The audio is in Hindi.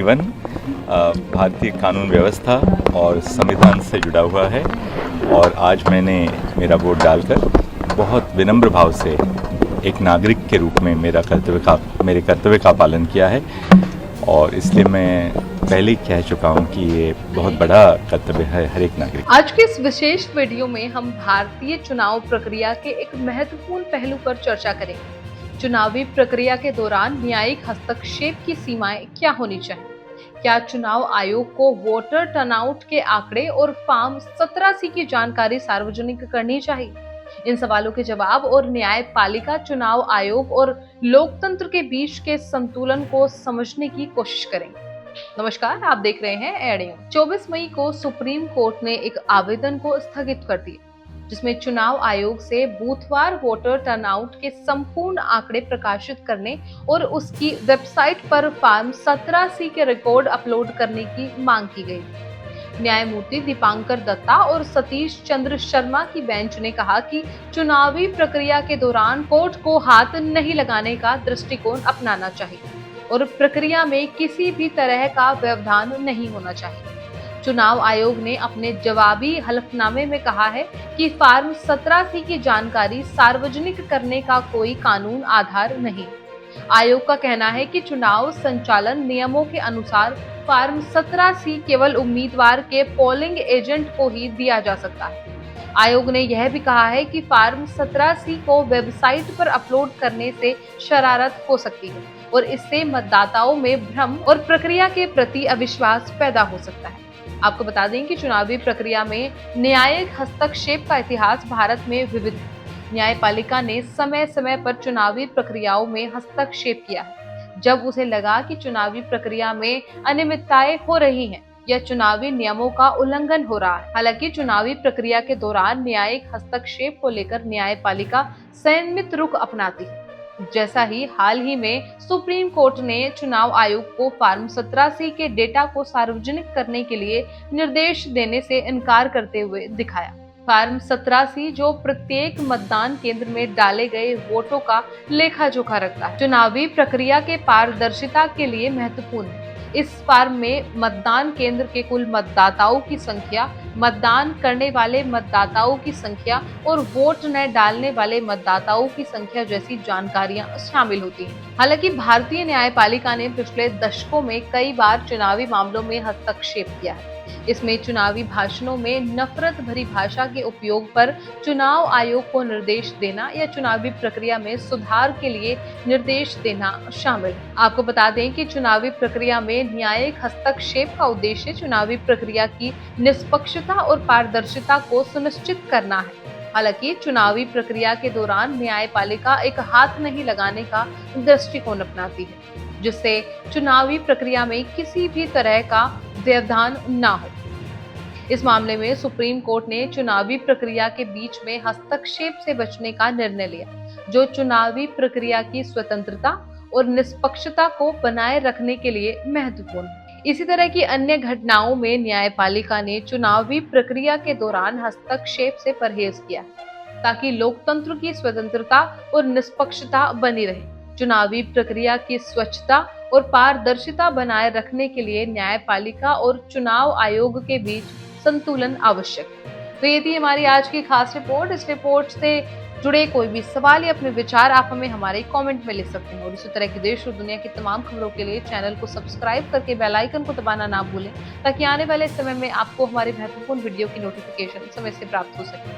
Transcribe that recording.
जीवन भारतीय कानून व्यवस्था और संविधान से जुड़ा हुआ है और आज मैंने मेरा वोट डालकर बहुत विनम्र भाव से एक नागरिक के रूप में मेरे कर्तव्य का पालन किया है और इसलिए मैं पहले ही कह चुका हूं कि ये बहुत बड़ा कर्तव्य है हर एक नागरिक। आज के इस विशेष वीडियो में हम भारतीय चुनाव प्रक्रिया के एक महत्वपूर्ण पहलू पर चर्चा करेंगे। चुनावी प्रक्रिया के दौरान न्यायिक हस्तक्षेप की सीमाएं क्या होनी चाहिए? क्या चुनाव आयोग को वोटर टर्नआउट के आंकड़े और फॉर्म 17C की जानकारी सार्वजनिक करनी चाहिए? इन सवालों के जवाब और न्यायपालिका, चुनाव आयोग और लोकतंत्र के बीच के संतुलन को समझने की कोशिश करेंगे। नमस्कार, आप देख रहे हैं एड न्यूज। 24 मई को सुप्रीम कोर्ट ने एक आवेदन को स्थगित कर दिया जिसमें चुनाव आयोग से बूथवार वोटर टर्नआउट के संपूर्ण आंकड़े प्रकाशित करने और उसकी वेबसाइट पर फॉर्म 17C के रिकॉर्ड अपलोड करने की मांग की गई। न्यायमूर्ति दीपांकर दत्ता और सतीश चंद्र शर्मा की बेंच ने कहा कि चुनावी प्रक्रिया के दौरान कोर्ट को हाथ नहीं लगाने का दृष्टिकोण अपनाना चाहिए और प्रक्रिया में किसी भी तरह का व्यवधान नहीं होना चाहिए। चुनाव आयोग ने अपने जवाबी हलफनामे में कहा है कि फॉर्म 17C की जानकारी सार्वजनिक करने का कोई कानून आधार नहीं। आयोग का कहना है कि चुनाव संचालन नियमों के अनुसार फॉर्म 17C केवल उम्मीदवार के पोलिंग एजेंट को ही दिया जा सकता है। आयोग ने यह भी कहा है कि फॉर्म 17C को वेबसाइट पर अपलोड करने से शरारत हो सकती है और इससे मतदाताओं में भ्रम और प्रक्रिया के प्रति अविश्वास पैदा हो सकता है। आपको बता दें कि चुनावी प्रक्रिया में न्यायिक हस्तक्षेप का इतिहास भारत में विविध है। न्यायपालिका ने समय समय पर चुनावी प्रक्रियाओं में हस्तक्षेप किया है जब उसे लगा कि चुनावी प्रक्रिया में अनियमितताएं हो रही हैं या चुनावी नियमों का उल्लंघन हो रहा है। हालांकि चुनावी प्रक्रिया के दौरान न्यायिक हस्तक्षेप को लेकर न्यायपालिका संयमित रुख अपनाती है। जैसा ही हाल ही में सुप्रीम कोर्ट ने चुनाव आयोग को फॉर्म 17C के डेटा को सार्वजनिक करने के लिए निर्देश देने से इनकार करते हुए दिखाया। फॉर्म 17C जो प्रत्येक मतदान केंद्र में डाले गए वोटों का लेखा जोखा रखता है, चुनावी प्रक्रिया के पारदर्शिता के लिए महत्वपूर्ण है। इस फॉर्म में मतदान केंद्र के कुल मतदाताओं की संख्या, मतदान करने वाले मतदाताओं की संख्या और वोट न डालने वाले मतदाताओं की संख्या जैसी जानकारियां शामिल होती हैं। हालांकि भारतीय न्यायपालिका ने पिछले दशकों में कई बार चुनावी मामलों में हस्तक्षेप किया है। इसमें चुनावी भाषणों में नफरत भरी भाषा के उपयोग पर चुनाव आयोग को निर्देश देना या चुनावी प्रक्रिया में सुधार के लिए निर्देश देना शामिल है। आपको बता दें कि चुनावी प्रक्रिया में न्यायिक हस्तक्षेप का उद्देश्य चुनावी प्रक्रिया की निष्पक्षता और पारदर्शिता को सुनिश्चित करना है। हालांकि चुनावी प्रक्रिया के दौरान न्यायपालिका एक हाथ नहीं लगाने का दृष्टिकोण अपनाती है जिससे चुनावी प्रक्रिया में किसी भी तरह का व्यवधान न हो। इस मामले में सुप्रीम कोर्ट ने चुनावी प्रक्रिया के बीच में हस्तक्षेप से बचने का निर्णय लिया जो चुनावी प्रक्रिया की स्वतंत्रता और निष्पक्षता को बनाए रखने के लिए महत्वपूर्ण है। इसी तरह की अन्य घटनाओं में न्यायपालिका ने चुनावी प्रक्रिया के दौरान हस्तक्षेप से परहेज किया ताकि लोकतंत्र की स्वतंत्रता और निष्पक्षता बनी रहे। चुनावी प्रक्रिया की स्वच्छता और पारदर्शिता बनाए रखने के लिए न्यायपालिका और चुनाव आयोग के बीच संतुलन आवश्यक है। तो ये थी हमारी आज की खास रिपोर्ट। इस रिपोर्ट से जुड़े कोई भी सवाल या अपने विचार आप हमें हमारे कमेंट में लिख सकते हैं और इसी तरह की देश और दुनिया की तमाम खबरों के लिए चैनल को सब्सक्राइब करके बेल आइकन को दबाना ना भूलें ताकि आने वाले समय में आपको हमारे महत्वपूर्ण वीडियो की नोटिफिकेशन समय से प्राप्त हो सके।